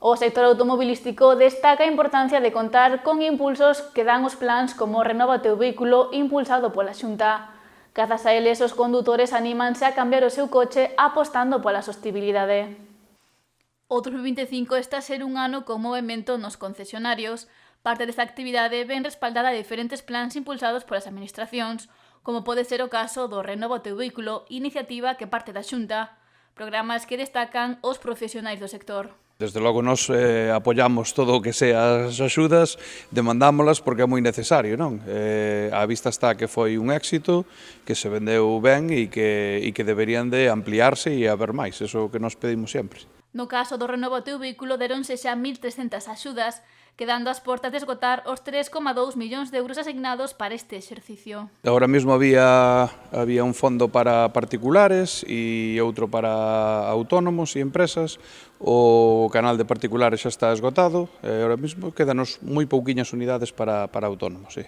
O sector automobilístico destaca a importancia de contar con impulsos que dan os plans como Renova o teu vehículo impulsado pola Xunta. Grazas a eles, os condutores anímanse a cambiar o seu coche apostando pola sostibilidade. O 2025 está a ser un ano con movimento nos concesionarios. Parte desta actividade ven respaldada a diferentes plans impulsados polas administracións, como pode ser o caso do Renova o teu vehículo, iniciativa que parte da Xunta, programas que destacan os profesionais do sector. Desde logo, nos apoiamos todo o que sea as axudas, demandámolas porque é moi necesario, non? A vista está que foi un éxito, que se vendeu ben e que deberían de ampliarse e haber máis, eso que nos pedimos sempre. No caso do Renova o teu vehículo deronse xa 1.300 axudas, quedando ás portas de esgotar os 3,2 millóns de euros asignados para este exercicio. Agora mesmo había un fondo para particulares e outro para autónomos e empresas. O canal de particulares xa está esgotado e agora mesmo quedanos moi pouquiñas unidades para autónomos, sí.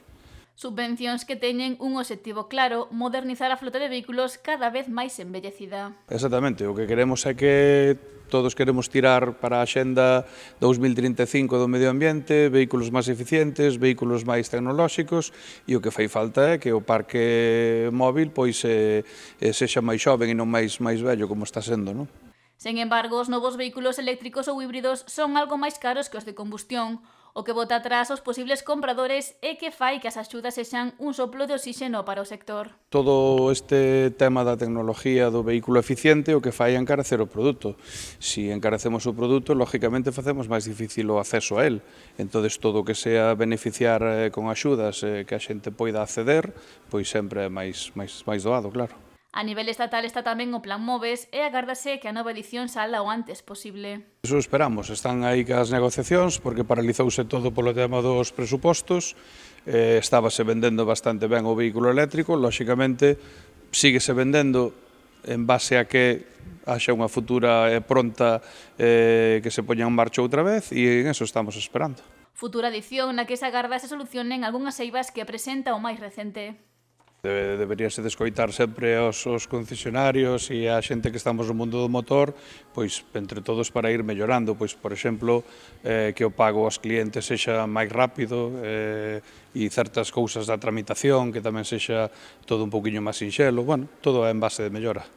Subvencións que teñen un obxectivo claro, modernizar a flota de vehículos cada vez máis envellecida. Exactamente, o que queremos é que todos queremos tirar para a Axenda 2035 do medio ambiente, vehículos máis eficientes, vehículos máis tecnolóxicos, e o que fai falta é que o parque móvil pois sexa máis xoven e non máis vello como está sendo, non? Sen embargo, os novos vehículos eléctricos ou híbridos son algo máis caros que os de combustión, o que bota atrás os posibles compradores e que fai que as axudas sexan un soplo de oxíxeno para o sector. Todo este tema da tecnología do vehículo eficiente o que fai é encarecer o produto. Si encarecemos o produto, lógicamente facemos máis difícil o acceso a él. Entón, todo o que sea beneficiar con axudas que a xente poida acceder, pois sempre é máis doado, claro. A nivel estatal está tamén o Plan Moves e agárdase que a nova edición sala o antes posible. Eso esperamos, están aí cas negociacións porque paralizouse todo polo tema dos presupostos, estábase vendendo bastante ben o vehículo eléctrico, lóxicamente síguese vendendo en base a que haxa unha futura pronta que se poña en marcha outra vez e en eso estamos esperando. Futura edición na que se agarda se solucionen algunhas eivas que presenta o máis recente. Deberíase descoitar sempre aos concesionarios e a xente que estamos no mundo do motor, pois entre todos para ir mellorando, pois por exemplo, que o pago aos clientes sexa máis rápido e certas cousas da tramitación que tamén sexa todo un poquinho máis sinxelo, bueno, todo é en base de mellora.